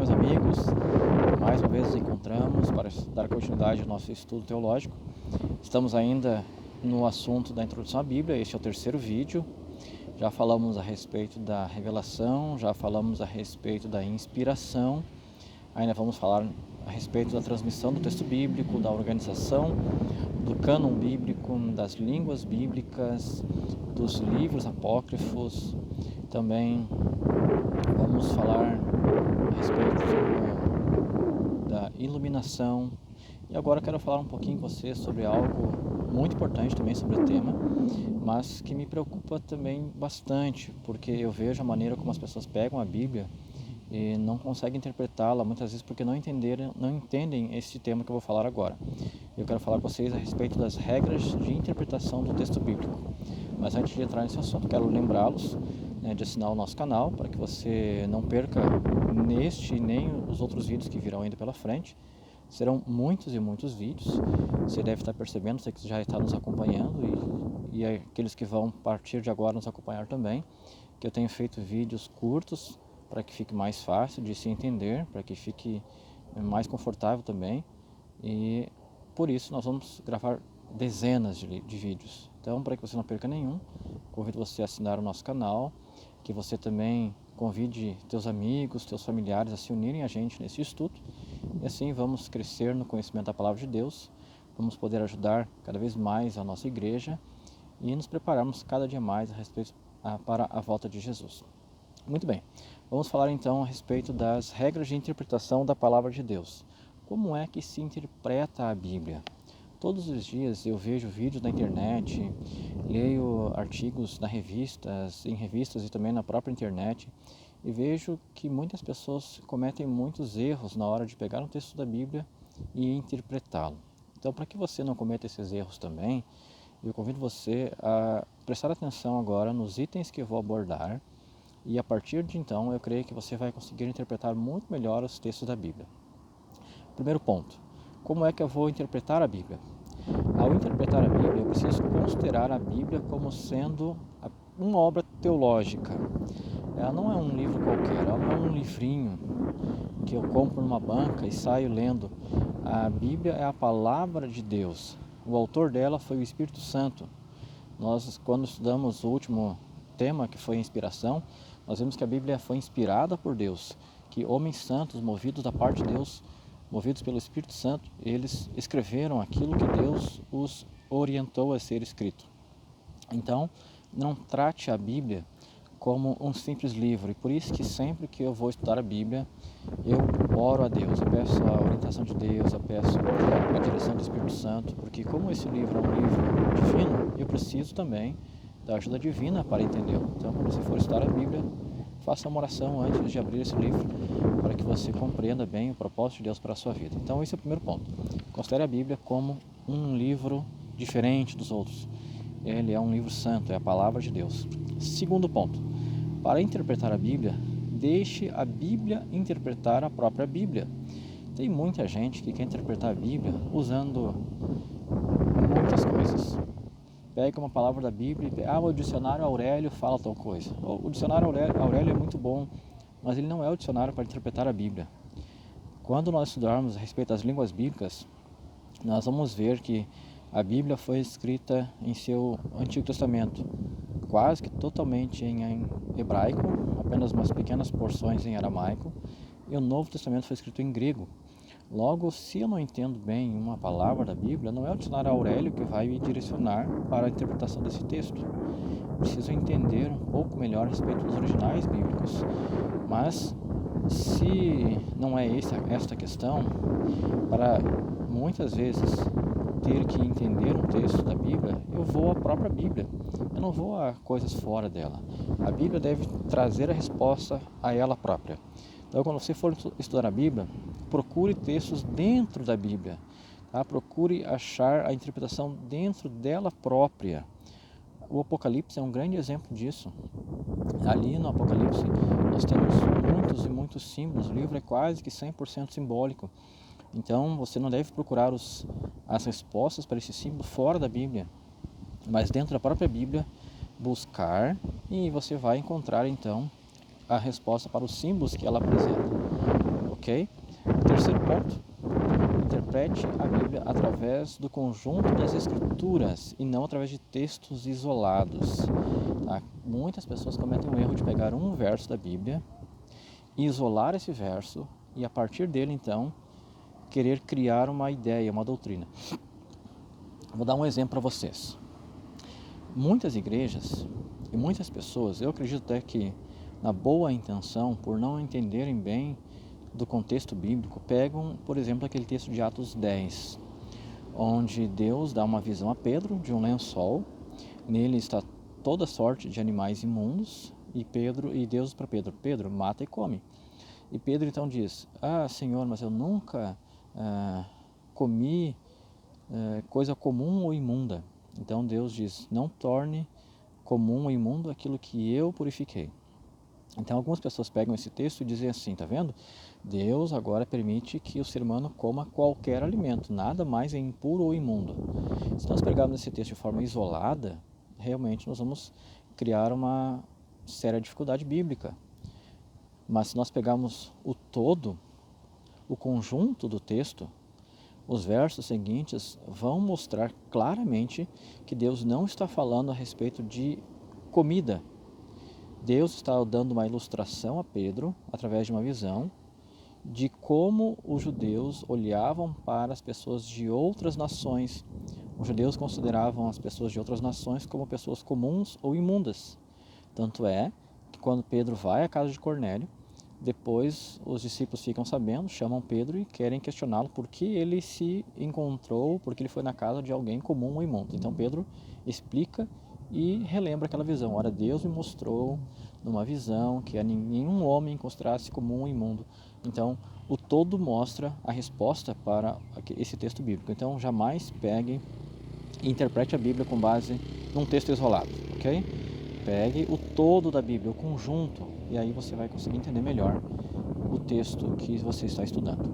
meus amigos, mais uma vez nos encontramos para dar continuidade ao nosso estudo teológico. Estamos ainda no assunto da introdução à Bíblia, este é o terceiro vídeo. Já falamos a respeito da revelação, já falamos a respeito da inspiração, ainda vamos falar a respeito da transmissão do texto bíblico, da organização do cânon bíblico, das línguas bíblicas, dos livros apócrifos. Também vamos falar a respeito da iluminação. E agora quero falar um pouquinho com você sobre algo muito importante também sobre o tema, mas que me preocupa também bastante, porque eu vejo a maneira como as pessoas pegam a Bíblia e não conseguem interpretá-la, muitas vezes porque não entendem esse tema que eu vou falar agora. Eu quero falar com vocês a respeito das regras de interpretação do texto bíblico. Mas antes de entrar nesse assunto, quero lembrá-los de assinar o nosso canal, para que você não perca neste nem os outros vídeos que virão ainda pela frente. Serão muitos e muitos vídeos, você deve estar percebendo, você que já está nos acompanhando e aqueles que vão a partir de agora nos acompanhar também, que eu tenho feito vídeos curtos para que fique mais fácil de se entender, para que fique mais confortável também, e por isso nós vamos gravar dezenas de vídeos. Então, para que você não perca nenhum, convido você a assinar o nosso canal, que você também convide teus amigos, teus familiares a se unirem a gente nesse estudo, e assim vamos crescer no conhecimento da Palavra de Deus, vamos poder ajudar cada vez mais a nossa igreja e nos prepararmos cada dia mais para a volta de Jesus. Muito bem, vamos falar então a respeito das regras de interpretação da Palavra de Deus. Como é que se interpreta a Bíblia? Todos os dias eu vejo vídeos na internet, leio artigos em revistas e também na própria internet, e vejo que muitas pessoas cometem muitos erros na hora de pegar um texto da Bíblia e interpretá-lo. Então, para que você não cometa esses erros também, eu convido você a prestar atenção agora nos itens que eu vou abordar, e a partir de então eu creio que você vai conseguir interpretar muito melhor os textos da Bíblia. Primeiro ponto, como é que eu vou interpretar a Bíblia? Ao interpretar a Bíblia, eu preciso considerar a Bíblia como sendo uma obra teológica. Ela não é um livro qualquer, ela não é um livrinho que eu compro numa banca e saio lendo. A Bíblia é a palavra de Deus. O autor dela foi o Espírito Santo. Nós, quando estudamos o último tema, que foi a inspiração, nós vimos que a Bíblia foi inspirada por Deus, que homens santos, movidos da parte de Deus, movidos pelo Espírito Santo, eles escreveram aquilo que Deus os orientou a ser escrito. Então, não trate a Bíblia como um simples livro, e por isso que sempre que eu vou estudar a Bíblia, eu oro a Deus, eu peço a orientação de Deus, eu peço a direção do Espírito Santo, porque como esse livro é um livro divino, eu preciso também da ajuda divina para entendê-lo. Então, quando você for estudar a Bíblia, faça uma oração antes de abrir esse livro, para que você compreenda bem o propósito de Deus para a sua vida. Então, esse é o primeiro ponto. Considere a Bíblia como um livro diferente dos outros. Ele é um livro santo, é a palavra de Deus. Segundo ponto, para interpretar a Bíblia, deixe a Bíblia interpretar a própria Bíblia. Tem muita gente que quer interpretar a Bíblia usando muitas coisas. Pega uma palavra da Bíblia e o dicionário Aurélio fala tal coisa. O dicionário Aurélio é muito bom, mas ele não é o dicionário para interpretar a Bíblia. Quando nós estudarmos a respeito das línguas bíblicas, nós vamos ver que a Bíblia foi escrita em seu Antigo Testamento, quase que totalmente em hebraico, apenas umas pequenas porções em aramaico, e o Novo Testamento foi escrito em grego. Logo, se eu não entendo bem uma palavra da Bíblia, não é o dicionário Aurélio que vai me direcionar para a interpretação desse texto. Preciso entender um pouco melhor a respeito dos originais bíblicos. Mas, se não é esta questão, para muitas vezes ter que entender um texto da Bíblia, eu vou à própria Bíblia. Eu não vou a coisas fora dela. A Bíblia deve trazer a resposta a ela própria. Então, quando você for estudar a Bíblia, procure textos dentro da Bíblia, tá? Procure achar a interpretação dentro dela própria. O Apocalipse é um grande exemplo disso. Ali no Apocalipse nós temos muitos e muitos símbolos, o livro é quase que 100% simbólico. Então você não deve procurar as respostas para esse símbolo fora da Bíblia, mas dentro da própria Bíblia buscar, e você vai encontrar então a resposta para os símbolos que ela apresenta. ok? Terceiro ponto, interprete a Bíblia através do conjunto das Escrituras e não através de textos isolados. Tá? Muitas pessoas cometem o erro de pegar um verso da Bíblia, isolar esse verso e a partir dele então querer criar uma ideia, uma doutrina. Vou dar um exemplo para vocês. Muitas igrejas e muitas pessoas, eu acredito até que na boa intenção, por não entenderem bem do contexto bíblico, pegam, por exemplo, aquele texto de Atos 10, onde Deus dá uma visão a Pedro de um lençol, nele está toda sorte de animais imundos, e Deus para Pedro, Pedro, mata e come. E Pedro então diz, Senhor, mas eu nunca comi coisa comum ou imunda. Então Deus diz, não torne comum ou imundo aquilo que eu purifiquei. Então algumas pessoas pegam esse texto e dizem assim, tá vendo? Deus agora permite que o ser humano coma qualquer alimento, nada mais é impuro ou imundo. Se nós pegarmos esse texto de forma isolada, realmente nós vamos criar uma séria dificuldade bíblica. Mas se nós pegarmos o todo, o conjunto do texto, os versos seguintes vão mostrar claramente que Deus não está falando a respeito de comida. Deus está dando uma ilustração a Pedro, através de uma visão, de como os judeus olhavam para as pessoas de outras nações. Os judeus consideravam as pessoas de outras nações como pessoas comuns ou imundas. Tanto é que quando Pedro vai à casa de Cornélio, depois os discípulos ficam sabendo, chamam Pedro e querem questioná-lo por que ele se encontrou, porque ele foi na casa de alguém comum ou imundo. Então Pedro explica e relembra aquela visão. Ora, Deus me mostrou numa visão que nenhum homem considerasse comum ou imundo. Então o todo mostra a resposta para esse texto bíblico. Então jamais pegue e interprete a Bíblia com base num texto isolado, ok? Pegue o todo da Bíblia, o conjunto, e aí você vai conseguir entender melhor o texto que você está estudando.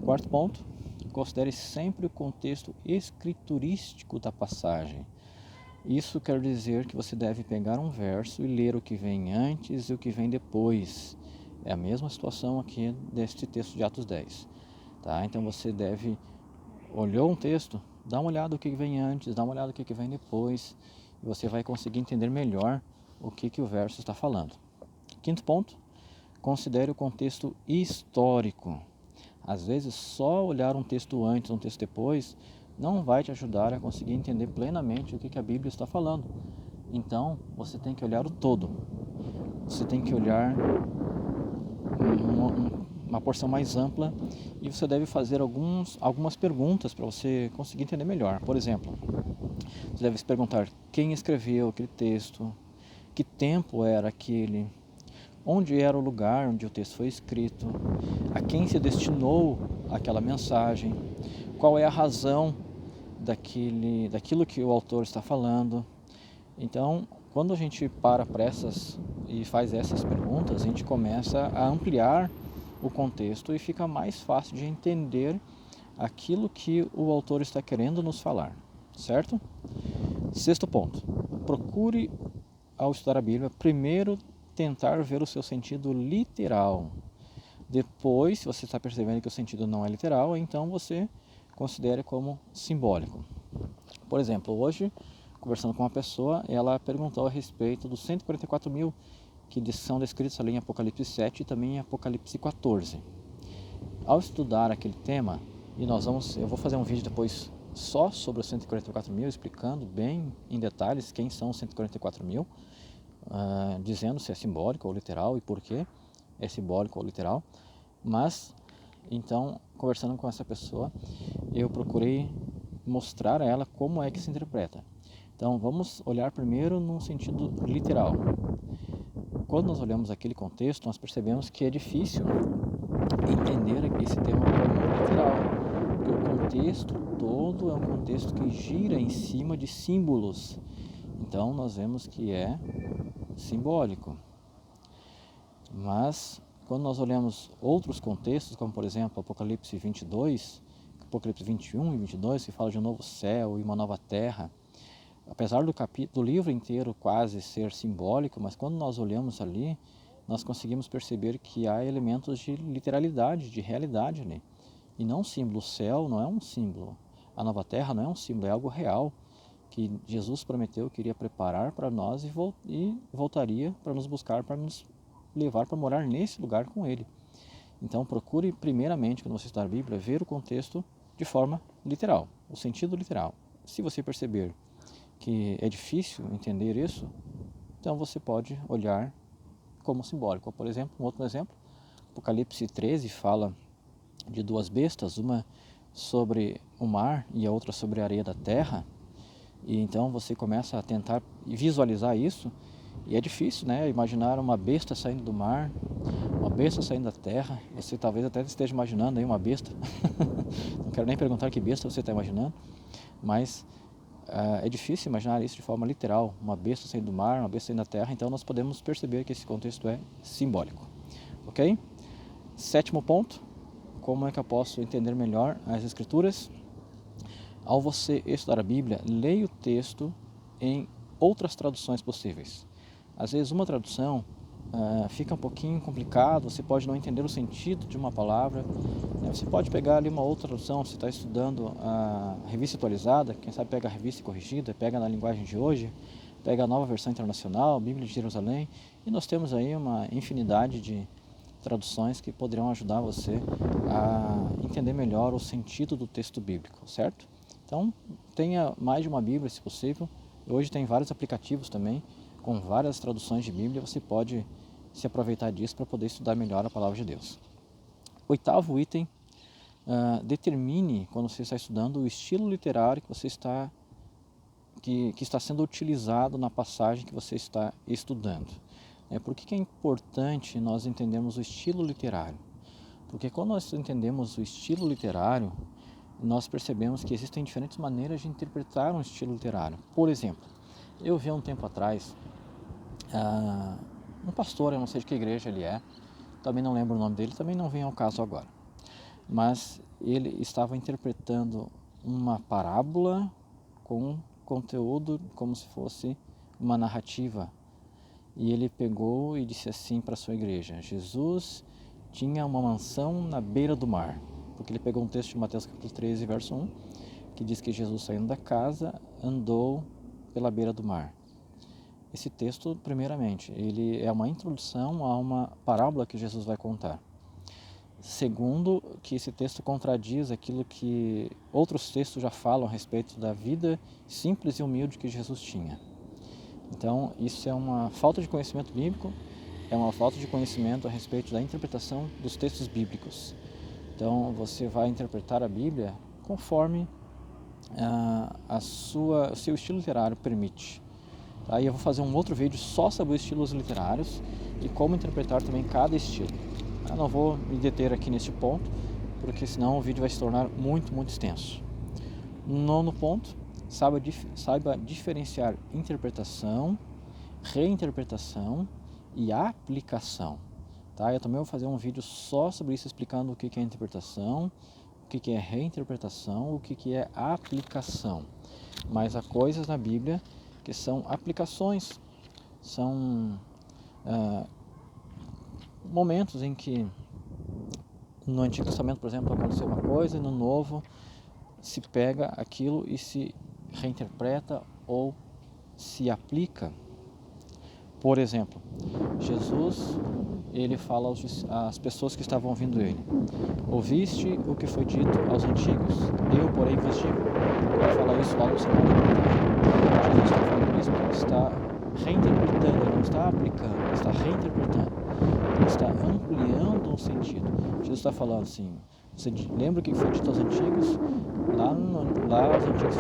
Quarto ponto, considere sempre o contexto escriturístico da passagem. Isso quer dizer que você deve pegar um verso e ler o que vem antes e o que vem depois. É a mesma situação aqui deste texto de Atos 10. Tá? Então você deve, olhou um texto, dá uma olhada no que vem antes, dá uma olhada no que vem depois, e você vai conseguir entender melhor o que o verso está falando. Quinto ponto, considere o contexto histórico. Às vezes, só olhar um texto antes, um texto depois, não vai te ajudar a conseguir entender plenamente o que a Bíblia está falando. Então, você tem que olhar o todo. Você tem que olhar uma porção mais ampla e você deve fazer algumas perguntas para você conseguir entender melhor. Por exemplo, você deve se perguntar quem escreveu aquele texto, que tempo era aquele, onde era o lugar onde o texto foi escrito, a quem se destinou aquela mensagem, qual é a razão daquilo que o autor está falando. Então, quando a gente para essas e faz essas perguntas, a gente começa a ampliar o contexto e fica mais fácil de entender aquilo que o autor está querendo nos falar, certo? Sexto ponto, procure, ao estudar a Bíblia, primeiro tentar ver o seu sentido literal. Depois, se você está percebendo que o sentido não é literal, então você considere como simbólico. Por exemplo, hoje, conversando com uma pessoa, ela perguntou a respeito dos 144.000 que são descritos ali em Apocalipse 7 e também em Apocalipse 14. Ao estudar aquele tema, eu vou fazer um vídeo depois só sobre os 144.000, explicando bem em detalhes quem são os 144.000, dizendo se é simbólico ou literal e por que é simbólico ou literal. Mas, então, conversando com essa pessoa, eu procurei mostrar a ela como é que se interpreta. Então, vamos olhar primeiro no sentido literal. Quando nós olhamos aquele contexto, nós percebemos que é difícil entender esse tema como literal, porque o contexto todo é um contexto que gira em cima de símbolos. Então, nós vemos que é simbólico. Mas, quando nós olhamos outros contextos, como por exemplo Apocalipse 22, Apocalipse 21 e 22, que fala de um novo céu e uma nova terra, apesar do livro inteiro quase ser simbólico, mas quando nós olhamos ali, nós conseguimos perceber que há elementos de literalidade, de realidade ali. E não um símbolo. O céu não é um símbolo. A nova terra não é um símbolo, é algo real que Jesus prometeu que iria preparar para nós e voltaria para nos buscar, para nos levar para morar nesse lugar com Ele. Então procure primeiramente, quando você estudar a Bíblia, ver o contexto de forma literal, o sentido literal. Se você perceber que é difícil entender isso, então você pode olhar como simbólico. Por exemplo, um outro exemplo, Apocalipse 13 fala de duas bestas, uma sobre o mar e a outra sobre a areia da terra. E então você começa a tentar visualizar isso, e é difícil, né? Imaginar uma besta saindo do mar, uma besta saindo da terra. Você talvez até esteja imaginando aí uma besta. Não quero nem perguntar que besta você está imaginando, mas é difícil imaginar isso de forma literal, uma besta saindo do mar, uma besta saindo da terra. Então nós podemos perceber que esse contexto é simbólico, ok? Sétimo ponto, como é que eu posso entender melhor as Escrituras? Ao você estudar a Bíblia, leia o texto em outras traduções possíveis. Às vezes uma tradução fica um pouquinho complicado, você pode não entender o sentido de uma palavra. Você pode pegar ali uma outra tradução, se está estudando a revista atualizada, quem sabe pega a revista corrigida, pega na linguagem de hoje, pega a nova versão internacional, Bíblia de Jerusalém, e nós temos aí uma infinidade de traduções que poderão ajudar você a entender melhor o sentido do texto bíblico, certo? Então, tenha mais de uma Bíblia, se possível. Hoje tem vários aplicativos também, com várias traduções de Bíblia. Você pode se aproveitar disso para poder estudar melhor a palavra de Deus. Oitavo item, determine, quando você está estudando, o estilo literário que está sendo utilizado na passagem que você está estudando. Por que é importante nós entendermos o estilo literário? Porque quando nós entendemos o estilo literário, nós percebemos que existem diferentes maneiras de interpretar um estilo literário. Por exemplo, eu vi há um tempo atrás um pastor, eu não sei de que igreja ele é, também não lembro o nome dele, também não vem ao caso agora, mas ele estava interpretando uma parábola com conteúdo como se fosse uma narrativa, e ele pegou e disse assim para a sua igreja: Jesus tinha uma mansão na beira do mar. Porque ele pegou um texto de Mateus capítulo 13, verso 1, que diz que Jesus, saindo da casa, andou pela beira do mar. Esse texto, primeiramente, ele é uma introdução a uma parábola que Jesus vai contar. Segundo, que esse texto contradiz aquilo que outros textos já falam a respeito da vida simples e humilde que Jesus tinha. Então, isso é uma falta de conhecimento bíblico, é uma falta de conhecimento a respeito da interpretação dos textos bíblicos. Então, você vai interpretar a Bíblia conforme o seu estilo literário permite. Aí eu vou fazer um outro vídeo só sobre os estilos literários e como interpretar também cada estilo. Eu não vou me deter aqui neste ponto, porque senão o vídeo vai se tornar muito, muito extenso. Nono ponto, saiba diferenciar interpretação, reinterpretação e aplicação. Eu também vou fazer um vídeo só sobre isso, explicando o que é interpretação, o que é reinterpretação, o que é aplicação. Mas há coisas na Bíblia que são aplicações, são momentos em que no Antigo Testamento, por exemplo, aconteceu uma coisa e no Novo se pega aquilo e se reinterpreta ou se aplica. Por exemplo, Jesus, ele fala às pessoas que estavam ouvindo ele: ouviste o que foi dito aos antigos, eu porém vos digo. Ele fala isso lá no Sermão da Montanha. Jesus está falando isso porque ele está reinterpretando, ele não está aplicando, ele está reinterpretando, ele está ampliando um sentido. Jesus está falando assim: você lembra o que foi dito aos antigos? Lá aos antigos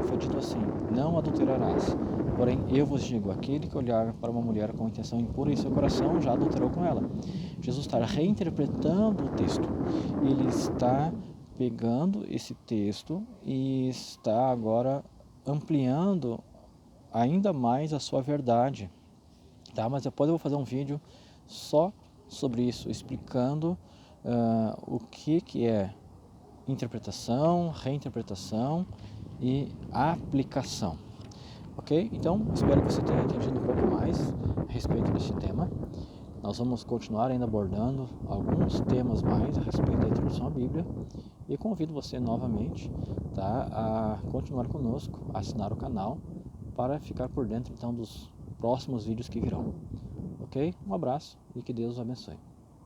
foi dito assim: não adulterarás. Porém, eu vos digo, aquele que olhar para uma mulher com intenção impura em seu coração, já adulterou com ela. Jesus está reinterpretando o texto. Ele está pegando esse texto e está agora ampliando ainda mais a sua verdade. Mas depois eu vou fazer um vídeo só sobre isso, explicando o que é interpretação, reinterpretação e aplicação. Ok? Então, espero que você tenha entendido um pouco mais a respeito desse tema. Nós vamos continuar ainda abordando alguns temas mais a respeito da introdução à Bíblia e convido você novamente, tá, a continuar conosco, a assinar o canal para ficar por dentro então dos próximos vídeos que virão. Ok? Um abraço e que Deus os abençoe.